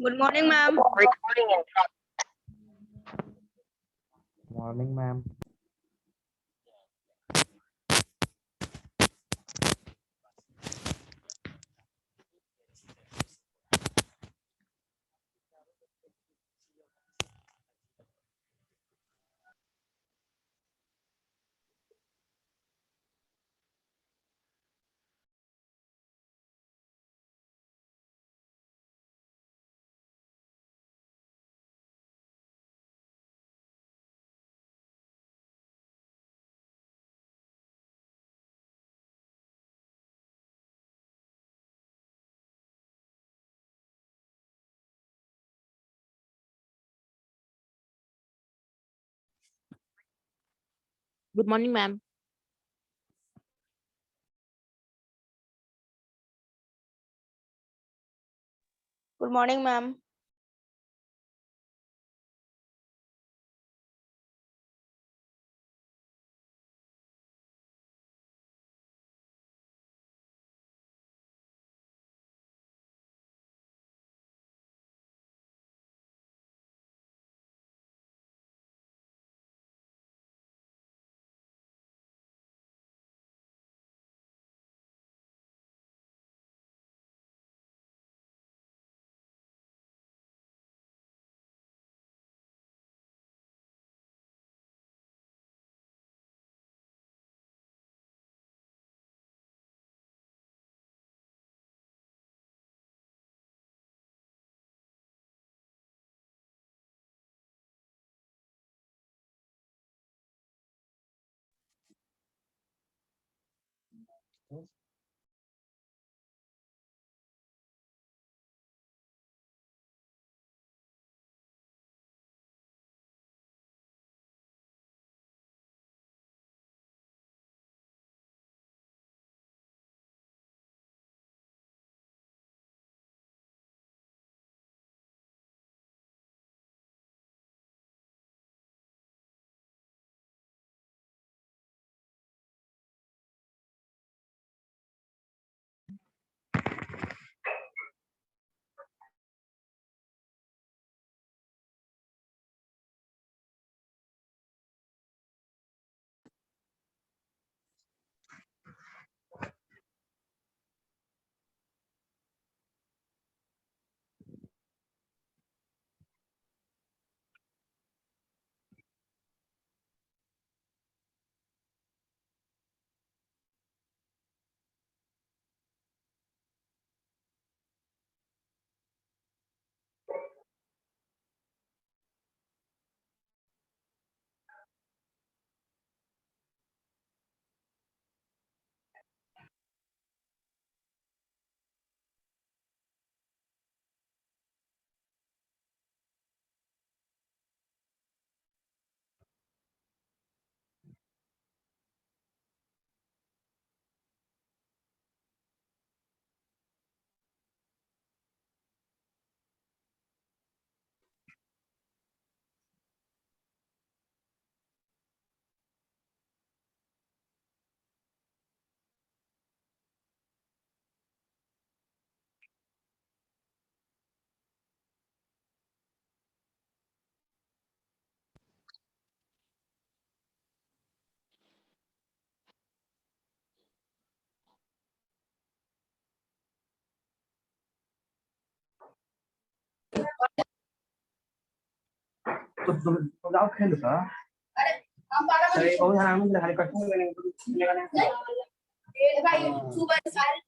Good morning, ma'am. Morning, ma'am. Good morning, ma'am. Good morning, ma'am. Tao khen được hả? Đây, ôi thằng mình lại cắt không cái này. भाई सुबह सारे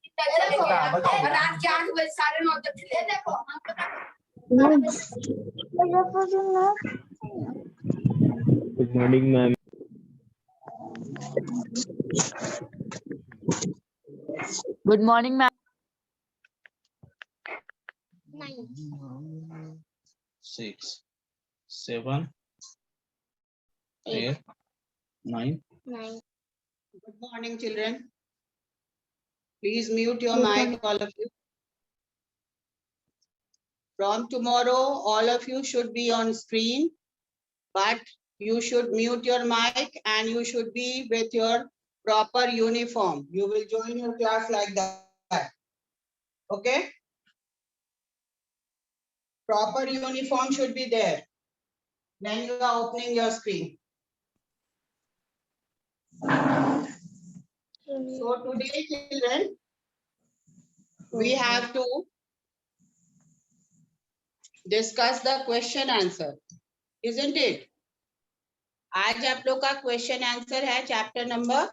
रात 4 बजे 9:30 तक ले देखो Good morning, ma'am. Good morning, ma'am. 6, 7, 8, 9. Good morning, children. Please mute your mic, all of you. From tomorrow, all of you should be on screen, but you should mute your mic and you should be with your proper uniform. You will join your class like that. Okay? Proper uniform should be there when you are opening your screen. So today, children, we have to discuss the question answer, isn't it? आज आप लोग का question answer है chapter number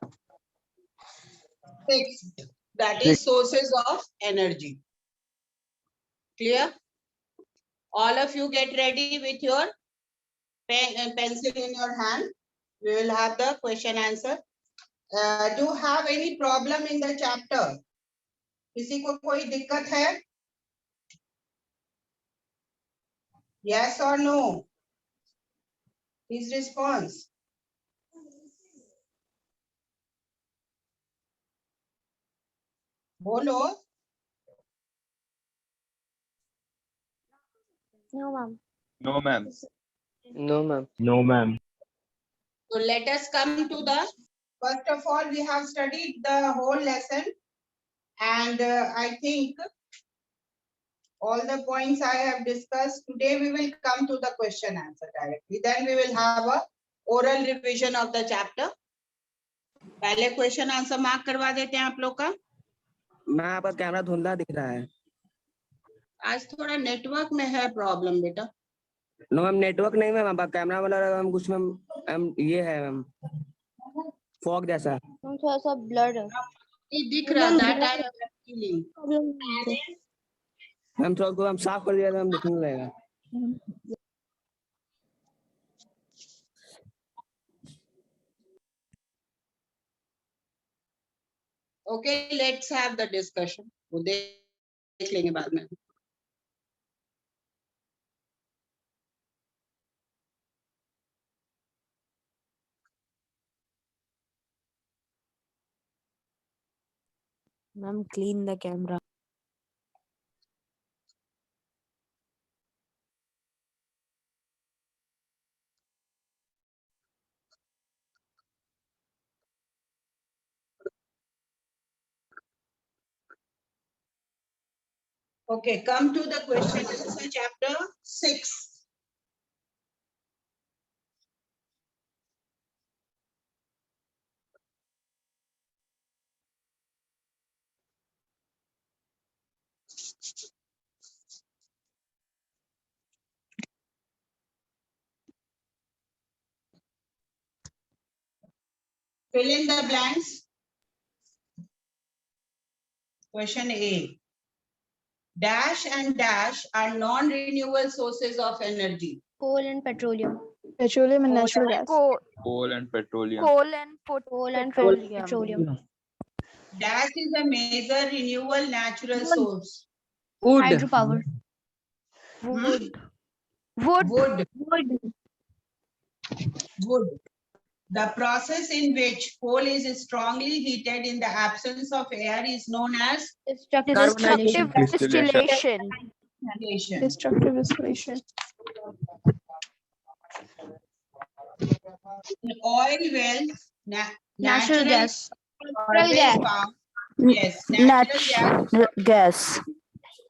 6, that is sources of energy. Clear? All of you get ready with your pen and pencil in your hand. We will have the question answer. Do you have any problem in the chapter? किसी को कोई दिक्कत है? Yes or no? His response. बोलो. No, ma'am. No, ma'am. No, ma'am. No, ma'am. So let us come to the, first of all, we have studied the whole lesson, and I think all the points I have discussed. Today we will come to the question answer directly. Then we will have a oral revision of the chapter. पहले question answer mark करवा देते हैं आप लोग का. मैं आपका camera धुंधला दिख रहा है. आज थोड़ा नेटवर्क में है प्रॉब्लम बेटा. नो मैम, नेटवर्क नहीं मैम, आपका कैमरा वाला मैम कुछ मैम ये है मैम फॉग जैसा. मैम थोड़ा सा ब्लर है. ये दिख रहा that I am feeling. Ma'am थोड़ा को हम साफ कर दिया तो हम दिखने लगेगा. Okay, let's have the discussion. वो देख लेंगे बाद में. Ma'am, clean the camera. Okay, come to the question answer chapter 6. Fill in the blanks. Question A. Dash and dash are non-renewable sources of energy. Coal and petroleum. Petroleum and natural gas. Coal and petroleum. Coal and petroleum. Dash is a major renewable natural source. Wood. Hydropower. Hmm? Wood. Wood. The process in which coal is strongly heated in the absence of air is known as Destructive Distillation. distillation. Destructive distillation. In oil wells, Natural gas. always gas. found, yes, natural gas Gas.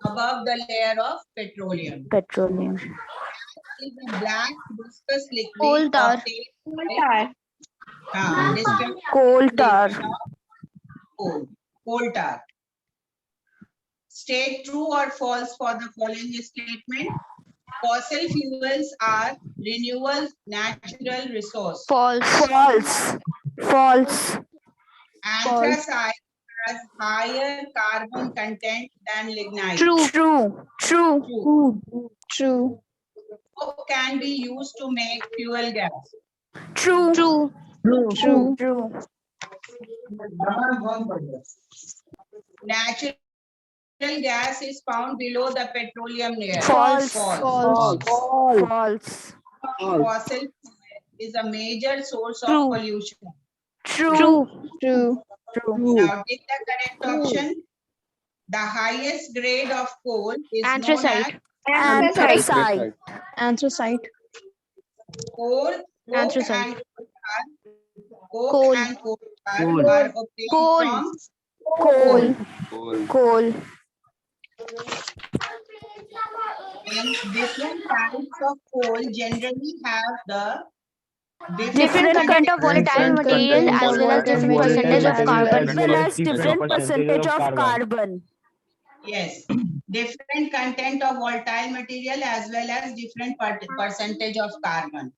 above the layer of petroleum. Petroleum. Is a black viscous liquid. Coal tar. obtained by- description Coal tar. Coal tar. State true or false for the following statement. Fossil fuels are renewable natural resource. False. False. Anthracite has higher carbon content than lignite. True. Coke can be used to make fuel gas. True. Natural gas is found below the petroleum layer. False. Fossil False. fuel is a major source of True. pollution. True. Now take the correct option. The highest grade of coal is known as Anthracite. Anthracite. coal. Anthracite. Coke Coal. and coal tar Coal. are obtained Coal. from Coal. Coal. And different types of coal generally have the Different content of volatile Different material content as of well as volatile different material percentage of as well carbon. as Well as different different percentage of carbon. Yes, different content of volatile material as well as different percentage of carbon.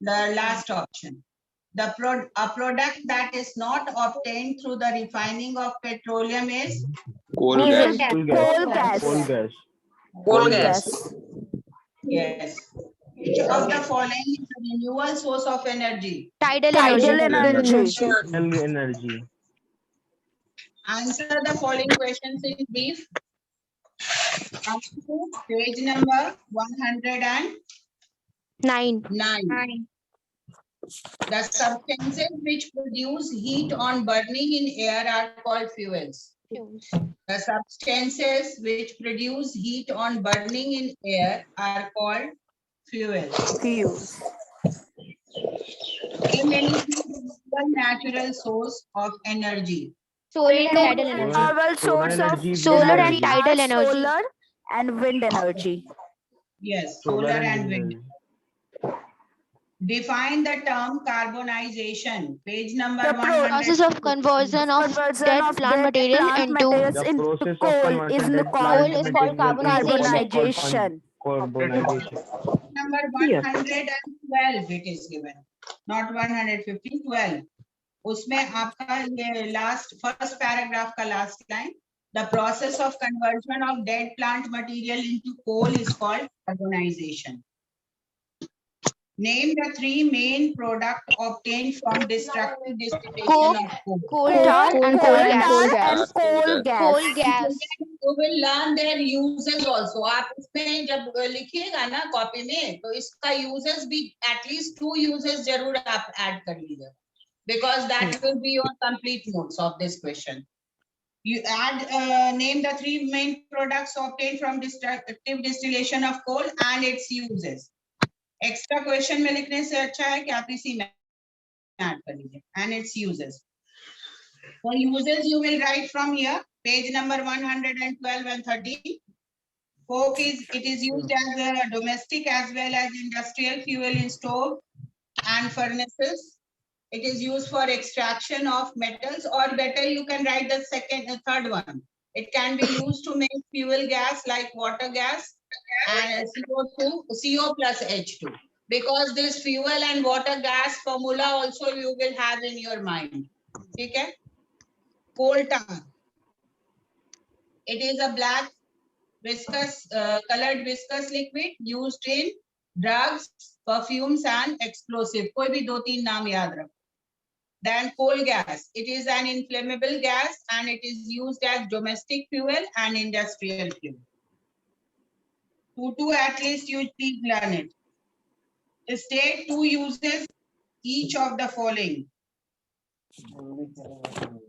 The last option. A product that is not obtained through the refining of petroleum is Coal Diesel. gas. Coal gas. Coal gas. yes. Which of the following is a renewable source of energy? Tidal tidal energy. energy. Answer the following questions in brief. Up to page number 109. 9. The substances which produce heat on burning in air are called fuels. The substances which produce heat on burning in air are called fuels. Fuels. Name any natural source of energy. Solar and tidal energy. Our source of solar and tidal energy. Solar and wind energy. Yes, solar and wind. Define the term carbonization. Page number The 100. process of conversion of dead plant material into coal is called carbonization. Number 112 it is given, not 150, 12. उसमें आपका ये first paragraph का last line. The process of conversion of dead plant material into coal is called carbonization. Name the three main products obtained from destructive distillation of coal. Coal tar and coal gas. Coal You will learn their uses also. आप उसमें जब लिखिएगा ना copy में तो इसका uses भी at least 2 uses जरूर आप add कर लीजिएगा, because that will be your complete notes of this question. You add name the three main products obtained from destructive distillation of coal and its uses. Extra question में लिखने से अच्छा है कि आप इसी में add कर लीजिए and its uses. For uses you will write from here, page number 112 and 13. Coke it is used as a domestic as well as industrial fuel in stove and furnaces. It is used for extraction of metals, or better you can write the third one. It can be used to make fuel gas like water gas and CO plus H2. Because this fuel and water gas formula also you will have in your mind. Okay? Coal tar. It is a black viscous colored viscous liquid used in drugs, perfumes and explosive. कोई भी 2-3 नाम याद रखो. Then coal gas. It is an inflammable gas and it is used as domestic fuel and industrial fuel. To at least you please learn it. State 2 uses each of the following.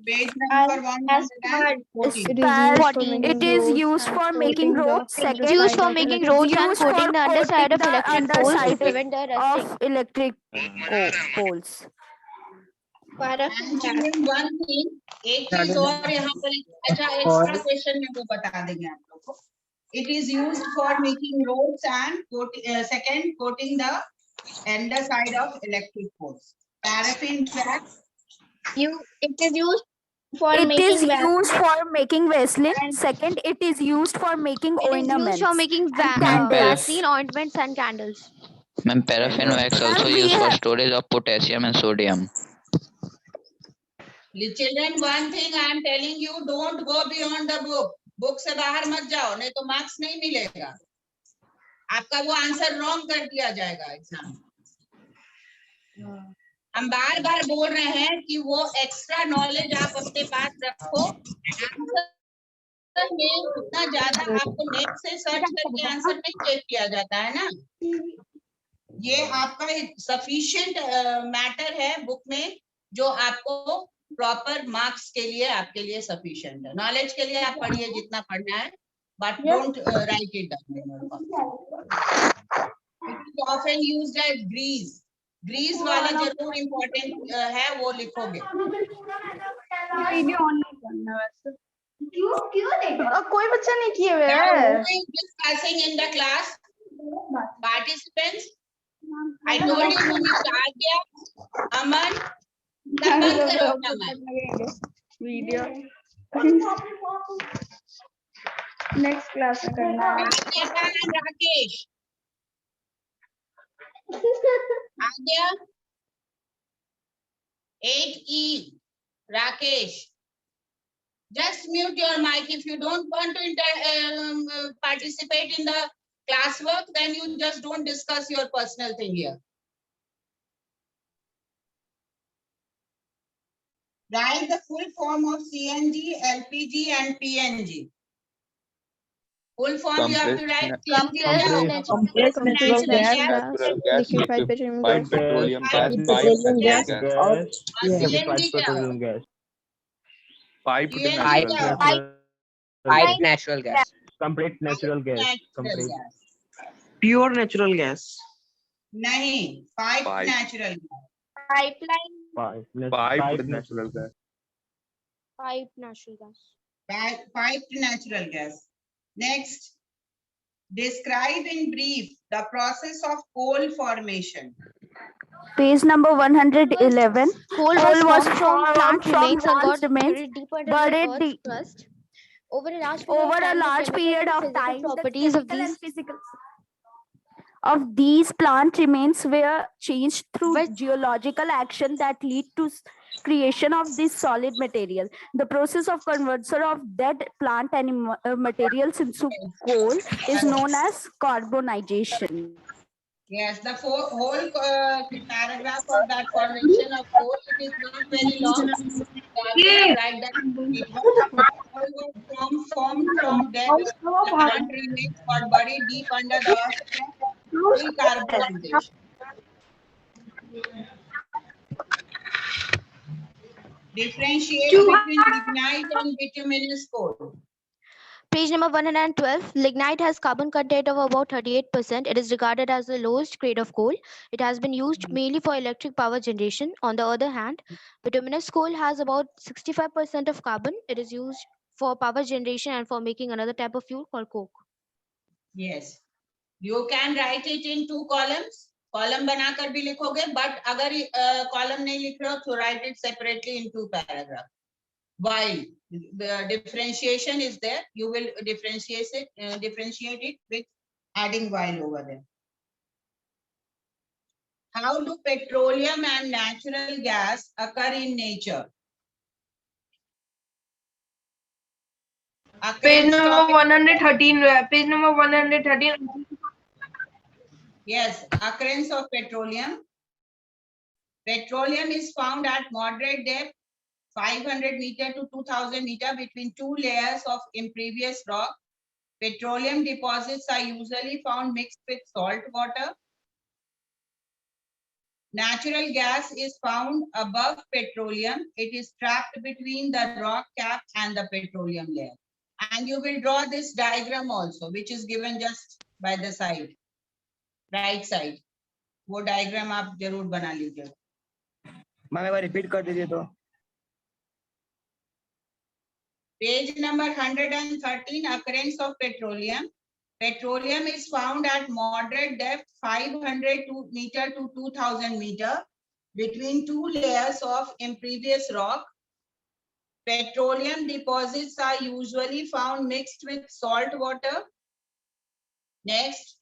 Page number 114. It is used for making roads. Second, used for making roads and coating the underside of electric poles to prevent the rusting of electric poles. And children, one thing, एक चीज और यहाँ पर अच्छा extra question में वो बता देंगे आप लोग को. It is used for making roads and second coating the underside of electric poles. Paraffin wax. It is used for making Vaseline. Second, it is used for making ornaments. Used for making Vaseline, ointments and candles. Ma'am, paraffin wax also used for storage of potassium and sodium. Children, one thing I am telling you, don't go beyond the book. Book से बाहर मत जाओ, नहीं तो marks नहीं मिलेगा. आपका वो आंसर रॉन्ग कर दिया जाएगा एग्जाम. हम बार बार बोल रहे हैं कि वो एक्स्ट्रा नॉलेज आप अपने पास रखो. आंसर में उतना ज्यादा आपको नेट से सर्च करके आंसर नहीं चेक किया जाता है ना. ये आपका सफिशिएंट मैटर है बुक में, जो आपको प्रॉपर मार्क्स के लिए आपके लिए सफिशिएंट है. नॉलेज के लिए आप पढ़िए जितना पढ़ना है, but don't write it down. It is often used as grease. Grease वाला जरूर इम्पोर्टेंट है, वो लिखोगे. कोई बच्चा नहीं किए हुए Now, who है। is discussing in the class? Participants? I told you who is Adya, Aman. सब बंद करो अपना mic. वीडियो नेक्स्ट क्लास में करना है। Adya and Rakesh. Adya. 8E. Rakesh. Just mute your mic. If you don't want to participate in the classwork, then you just don't discuss your personal thing here. Write the full form of CNG, LPG and PNG. Full form you have to write Compressed compressed natural natural gas, gas, liquefied petroleum gas, liquefied petroleum gas, petroleum piped gas, natural और CNG क्या हो? gas. piped CNG natural क्या gas, हो? piped natural gas, Complete natural gas. Natural Complete. gas. pure natural gas, नहीं, piped Pipe. natural gas. Pipeline. piped natural gas. Pipe natural gas. Piped natural gas. Next, describe in brief the process of coal formation. Page number 111. Coal was formed from plant remains and got remains buried deeper under buried the deep- earth's crust. Over a large Over period a of time, large the period chemical of and time, the physical properties of chemical and these physical of these plant remains were changed through Which- geological action that lead to creation of this solid material. The process of conversion of dead plant materials into coal is known as carbonization. Yes, the whole paragraph of that formation of coal, it is not very long. So I will write that it was formed from dead plant remains got buried deep under the earth. Full carbonization. Differentiate between lignite and bituminous coal. Page number 112. Lignite has carbon content of about 38%. It is regarded as the lowest grade of coal. It has been used mainly for electric power generation. On the other hand, bituminous coal has about 65% of carbon. It is used for power generation and for making another type of fuel called coke. Yes, you can write it in 2 columns. Column बनाकर भी लिखोगे, but अगर column नहीं लिख रहे हो, तो write it separately in 2 paragraphs. While the differentiation is there, you will differentiate it with adding while over there. How do petroleum and natural gas occur in nature? Page number 113. Page number 113. Yes, occurrence of petroleum. Petroleum is found at moderate depth, 500 meter to 2000 meter between 2 layers of impervious rock. Petroleum deposits are usually found mixed with salt water. Natural gas is found above petroleum. It is trapped between the rock cap and the petroleum layer. And you will draw this diagram also, which is given just by the side, right side. वो diagram आप जरूर बना लीजिए. Ma'am एक बार repeat कर दीजिए तो. Page number 113, occurrence of petroleum. Petroleum is found at moderate depth, 500 meter to 2000 meter, between 2 layers of impervious rock. Petroleum deposits are usually found mixed with salt water. Next,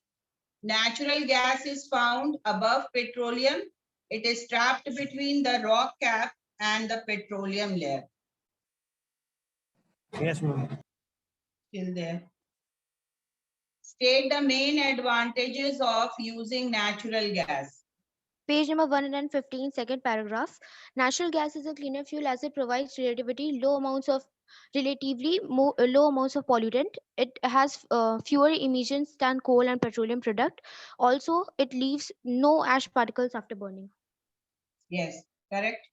natural gas is found above petroleum. It is trapped between the rock cap and the petroleum layer. Yes, ma'am. Till there. State the main advantages of using natural gas. Page number 115, second paragraph. Natural gas is a cleaner fuel as it provides relatively low amounts of pollutant. It has fewer emissions than coal and petroleum product. Also, it leaves no ash particles after burning. Yes, correct.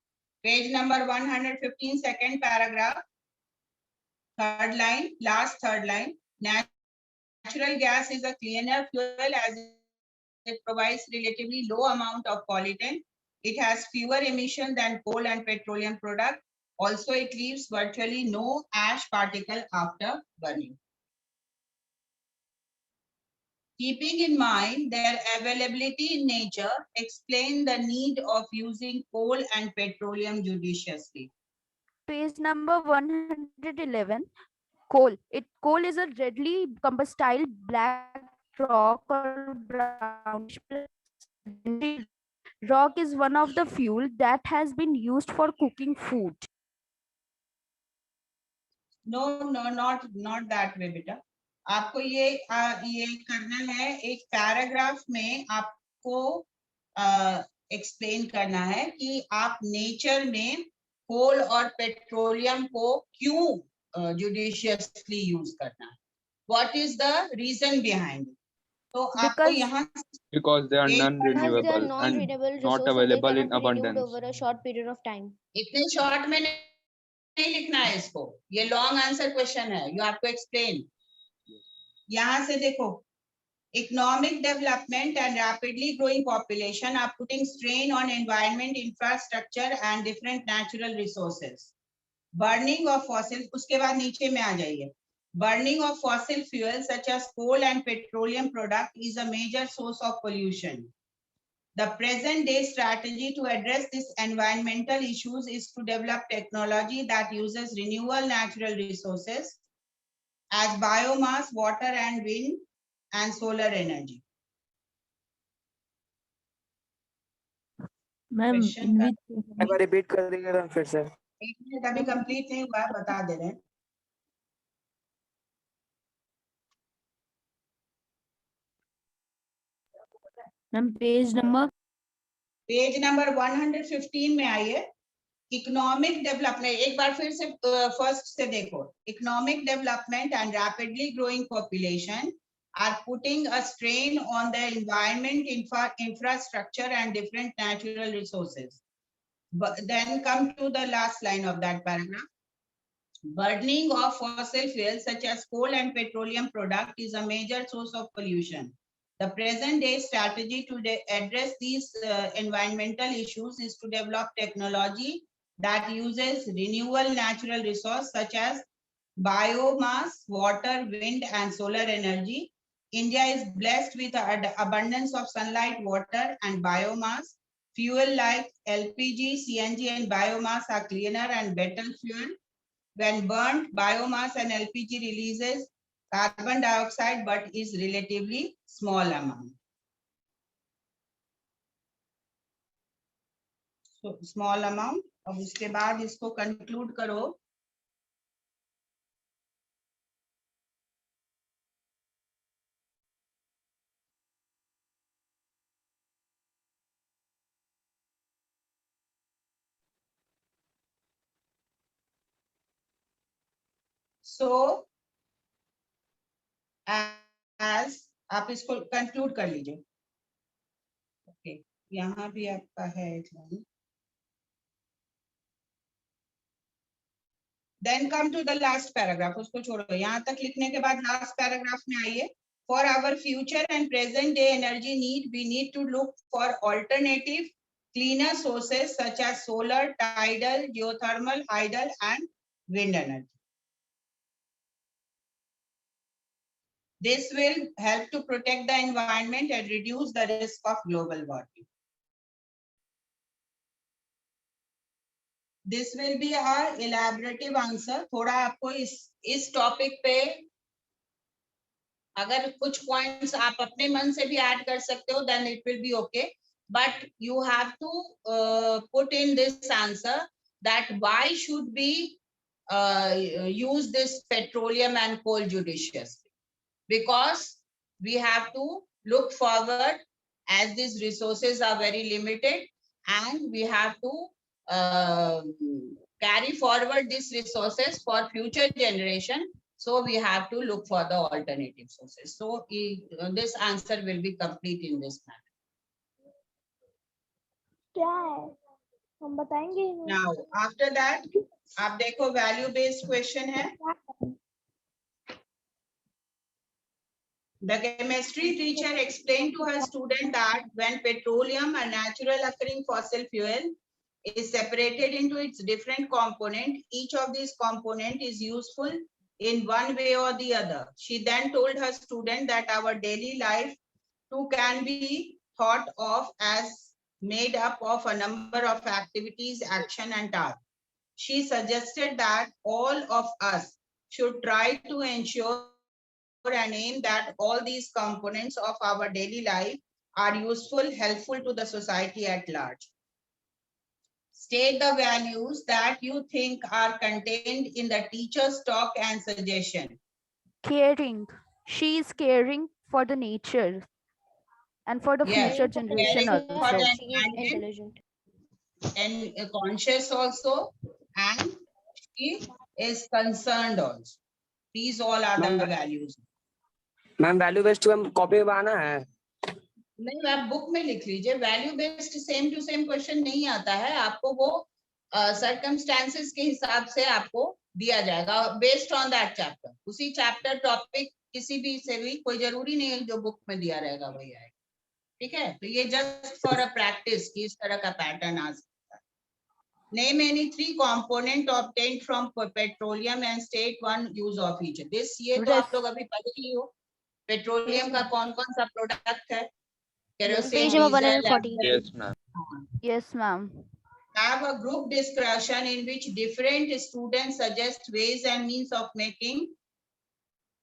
Page number 115, second paragraph. Third line, last third line. Natural gas is a cleaner fuel as it provides relatively low amount of pollutant. It has fewer emission than coal and petroleum product. Also, it leaves virtually no ash particle after burning. Keeping in mind their availability in nature, explain the need of using coal and petroleum judiciously. Page number 111. Coal. Coal is a readily combustible black rock or brownish sedentary rock is one of the fuel that has been used for cooking food. No, not that way, बेटा. आपको ये करना है, एक paragraph में आपको explain करना है कि आप नेचर में कोल और पेट्रोलियम को क्यों जुडिशियसली यूज करना है. What is the reason behind it? तो आपको यहाँ Because they are Because they are non-renewable and non-renewable not resource and they available in cannot be renewed abundance. over a short period of time. इतने short में नहीं लिखना है इसको, ये लॉन्ग आंसर क्वेश्चन है, यू हैव टू एक्सप्लेन. यहाँ से देखो, economic development and rapidly growing population are putting strain on environment, infrastructure and different natural resources. Burning of fossil, उसके बाद नीचे में आ जाइए. Burning of fossil fuels such as coal and petroleum product is a major source of pollution. The present day strategy to address these environmental issues is to develop technology that uses renewable natural resources as biomass, water and wind and solar energy. Ma'am एक बार repeat कर देंगे तो फिर से. एक minute अभी complete नहीं हुआ, बता दे रहे हैं. मैम पेज नंबर 115 में आइए. इकोनॉमिक डेवलपमेंट, एक बार फिर से फर्स्ट से देखो. Economic development and rapidly growing population are putting a strain on the environment, infrastructure and different natural resources. But then come to the last line of that paragraph. Burning of fossil fuels such as coal and petroleum product is a major source of pollution. The present day strategy to address these environmental issues is to develop technology that uses renewable natural resources such as biomass, water, wind and solar energy. India is blessed with an abundance of sunlight, water and biomass. Fuel like LPG, CNG and biomass are cleaner and better fuel. When burnt, biomass and LPG releases carbon dioxide but is relatively small amount. So small amount. अब उसके बाद इसको conclude करो. So as आप इसको conclude कर लीजिए. Okay, यहाँ भी आपका है एक line. Then come to the last paragraph. उसको छोड़ो, यहाँ तक लिखने के बाद last paragraph में आइए. For our future and present day energy need, we need to look for alternative cleaner sources such as solar, tidal, geothermal, hydel and wind energy. This will help to protect the environment and reduce the risk of global warming. This will be our elaborative answer. थोड़ा आपको इस topic पे अगर कुछ points आप अपने मन से भी ऐड कर सकते हो, then it will be okay. But you have to put in this answer that why should we use this petroleum and coal judiciously. Because we have to look forward as these resources are very limited and we have to carry forward these resources for future generation. So we have to look for the alternative sources. So this answer will be complete in this manner. क्या है हम बताएंगे. Now after that आप देखो value based question है. The chemistry teacher explained to her student that when petroleum, a natural occurring fossil fuel, is separated into its different component. Each of these component is useful in one way or the other. She then told her student that our daily life too can be thought of as made up of a number of activities, action and tasks. She suggested that all of us should try to ensure and aim that all these components of our daily life are useful, helpful to the society at large. State the values that you think are contained in the teacher's talk and suggestion. Caring. She is caring for the nature and for the Yes, future generation caring for also. the She is environment intelligent. and conscious also, and she is concerned also. These all are the values. Ma'am value based हम copy में बनाना है. नहीं, आप book में लिख लीजिए. Value based same to same question नहीं आता है आपको, वो सर्कमस्टेंसेस के हिसाब से आपको दिया जाएगा बेस्ड ऑन दैट चैप्टर. उसी चैप्टर टॉपिक किसी भी से भी, कोई जरूरी नहीं है जो बुक में दिया रहेगा वही आएगा. ठीक है, तो ये जस्ट फॉर अ प्रैक्टिस कि इस तरह का पैटर्न आ सकता है. Name any 3 component obtained from petroleum and state one use of each. This ये तो आप लोग अभी पढ़ ही हो. पेट्रोलियम का कौन कौन सा प्रोडक्ट है? Page number 140. Yes, ma'am. Yes, ma'am. Have a group discussion in which different students suggest ways and means of making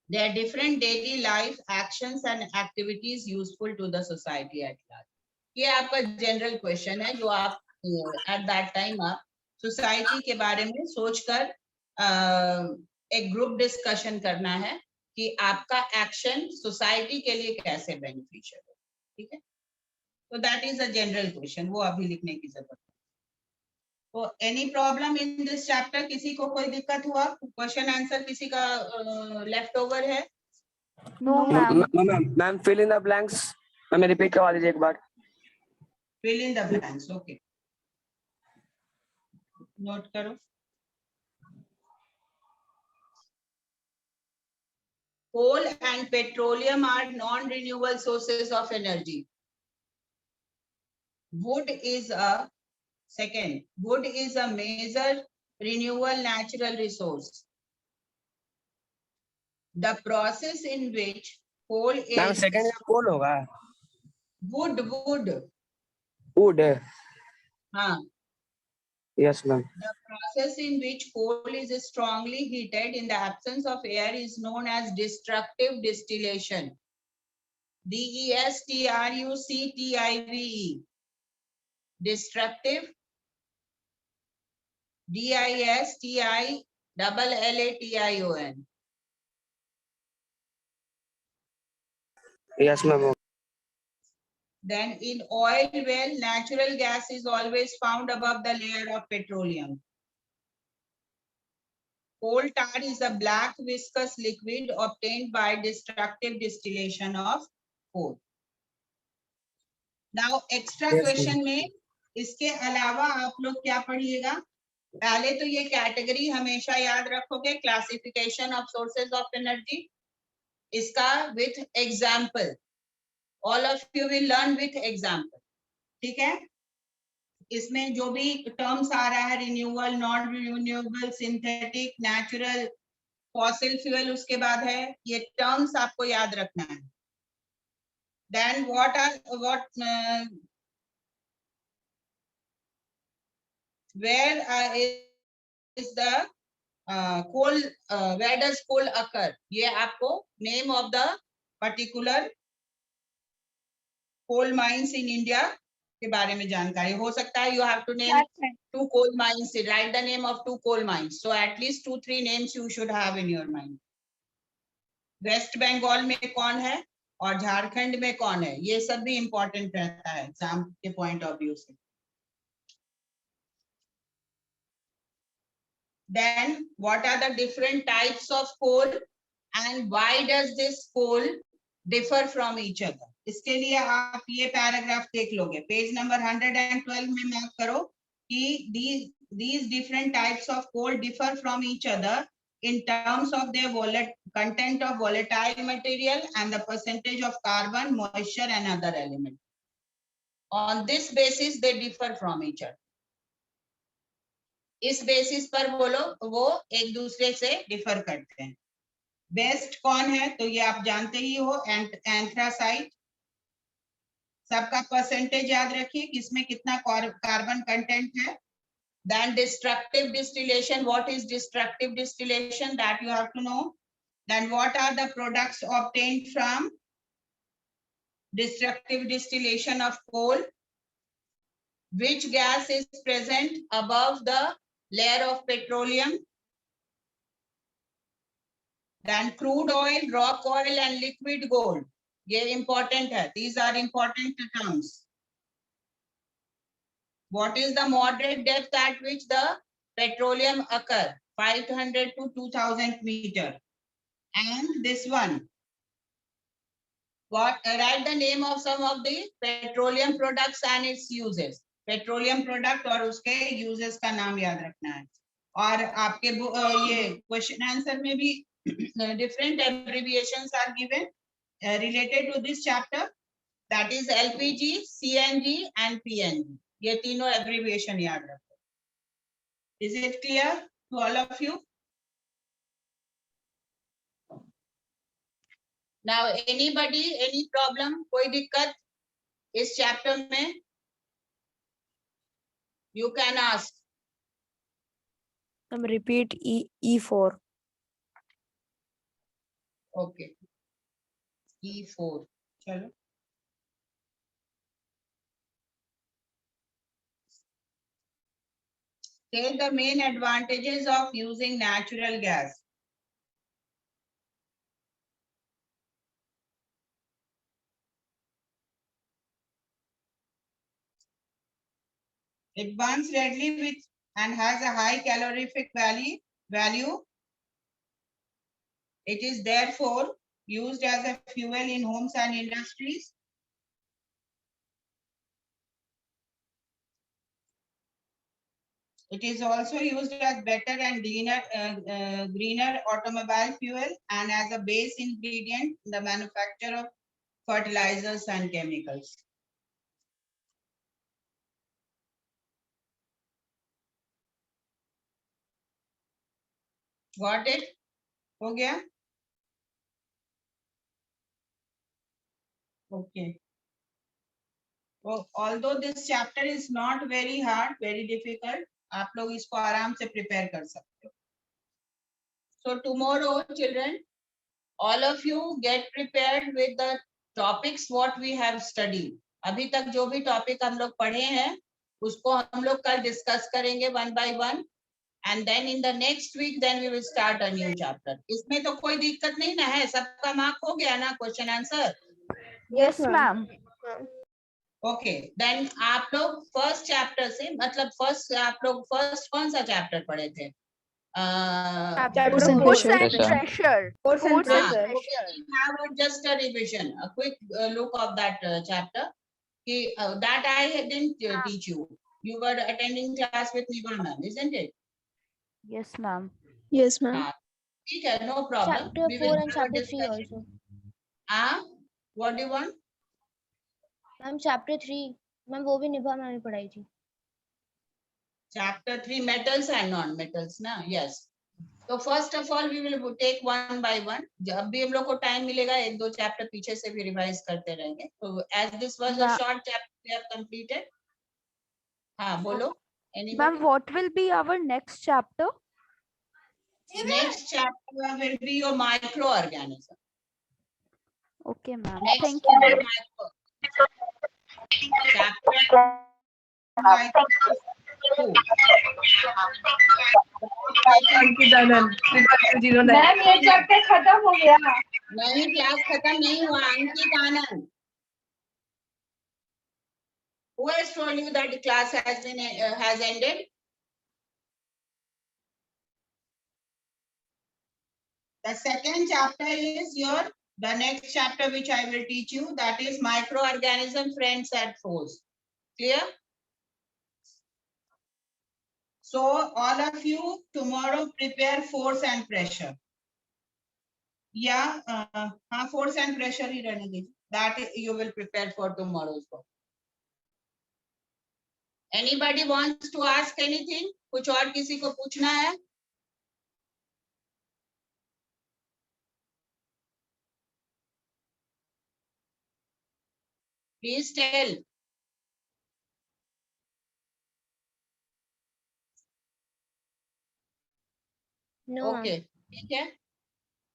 their different daily life actions and activities useful to the society at large. ये आपका general question है जो आप at that time आप society के बारे में सोचकर एक ग्रुप डिस्कशन करना है कि आपका एक्शन सोसाइटी के लिए कैसे बेनिफिशियल है. ठीक है, तो that is a general question, वो अभी लिखने की जरूरत है. तो any problem in this chapter? किसी को कोई दिक्कत हुआ? क्वेश्चन आंसर किसी का लेफ्ट ओवर है? No, ma'am. Ma'am fill in the blanks. Ma'am repeat करवा दीजिए एक बार. Fill in the blanks. Okay, note करो. Coal and petroleum are non-renewable sources of energy. Wood is a major renewable natural resource. The process in which coal ma'am is second में कौन होगा? wood. Would. हाँ. Yes ma'am. The process in which coal is strongly heated in the absence of air is known as destructive distillation. DESTRUCTIVE. Destructive. DISTILLATION. Yes ma'am. Then in oil well, natural gas is always found above the layer of petroleum. Coal tar is a black viscous liquid obtained by destructive distillation of coal. Now extra Yes, question में इसके अलावा आप लोग क्या पढ़िएगा? पहले तो ये कैटेगरी हमेशा याद रखोगे, classification of sources of energy. इसका with example. All of you will learn with example. ठीक है, इसमें जो भी टर्म्स आ रहा है, renewable, non renewable, synthetic, natural, fossil fuel, उसके बाद है ये टर्म्स आपको याद रखना है. Then where is the coal, where does coal occur? ये आपको name of the particular coal mines in India के बारे में जानकारी हो सकता है. You have to name 2 coal mines. Write the name of 2 coal mines. So at least 2-3 names you should have in your mind. West Bengal में कौन है और झारखंड में कौन है, ये सब भी इंपॉर्टेंट रहता है एग्जाम के पॉइंट ऑफ व्यू से. Then what are the different types of coal and why does this coal differ from each other? इसके लिए आप ये पैराग्राफ देख लोगे, पेज नंबर 112 में मार्क करो कि these different types of coal differ from each other in terms of their content of volatile material and the percentage of carbon, moisture and other elements. On this basis they differ from each other. इस basis पर बोलो वो एक दूसरे से differ करते हैं। Best कौन है तो ये आप जानते ही हो, एंथ्रासाइट। सबका परसेंटेज याद रखिए किसमें कितना कार्बन कंटेंट है। Then destructive distillation, what is destructive distillation, that you have to know. Then what are the products obtained from destructive distillation of coal? Which gas is present above the layer of petroleum? Then crude oil, rock oil and liquid gold. ये important है. These are important terms. What is the moderate depth at which the petroleum occur? 500 to 2000 meter. And this one. What? Write the name of some of the petroleum products and its uses. Petroleum product और उसके uses का नाम याद रखना है. और आपके ये question answer में भी different abbreviations are given related to this chapter. That is LPG, CNG and PNG. ये तीनों abbreviation याद रखो. Is it clear to all of you? Now anybody, any problem, कोई दिक्कत इस chapter में? You can ask. Repeat E4. Okay. E4. चलो. Take the main advantages of using natural gas. It burns readily with and has a high calorific value. It is therefore used as a fuel in homes and industries. It is also used as better and greener automobile fuel and as a base ingredient in the manufacture of fertilizers and chemicals. Got it? हो गया? Okay. Well, although this chapter is not very hard, very difficult, आप लोग इसको आराम से prepare कर सकते हो. So tomorrow, children, all of you get prepared with the topics what we have studied. अभी तक जो भी topic हम लोग पढ़े हैं, उसको हम लोग कल discuss करेंगे one by one. And then in the next week, then we will start a new chapter. इसमें तो कोई दिक्कत नहीं ना है, सबका mark हो गया ना question answer? Yes, ma'am. Okay, then आप लोग first chapter से मतलब आप लोग first कौन सा chapter पढ़े थे? Force and pressure. Force and pressure. Okay, have just a revision, a quick look of that chapter. That I didn't teach you. You were attending class with Niva ma'am, isn't it? Yes, ma'am. Yes, ma'am. ठीक है, no problem. Chapter We 4 will and have a chapter 3 discussion. also. What do you want? Ma'am, chapter 3. Ma'am, वो भी निभा मैंने पढ़ाई थी. Chapter 3, metals and non-metals, na? Yes. So first of all, we will take one by one. जब भी हम लोग को time मिलेगा, एक दो chapter पीछे से भी revise करते रहेंगे. So as this was a short chapter, we have completed. हाँ, बोलो. Anybody? Ma'am, what will be our next chapter? Next chapter will be your microorganism. Okay, ma'am. Next Thank will you. be chapter micro. Ma'am ये chapter खत्म हो गया. नहीं, class खत्म नहीं हुआ. Ankit Anand. Who has told you that the class has ended? The second chapter is the next chapter which I will teach you, that is microorganism, friends and foes. Clear? So all of you tomorrow prepare force and pressure. Yeah, force and pressure ही रहने दीजिए. That you will prepare for tomorrow's work. Anybody wants to ask anything? कुछ और किसी को पूछना है? Please tell. No, ma'am. Okay, ठीक है.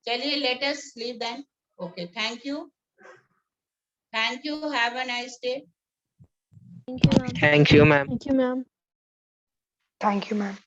चलिए, let us leave then. Okay, thank you. Thank you. Have a nice day. Thank you, ma'am. Thank you, ma'am. Thank you, ma'am. Thank you, ma'am.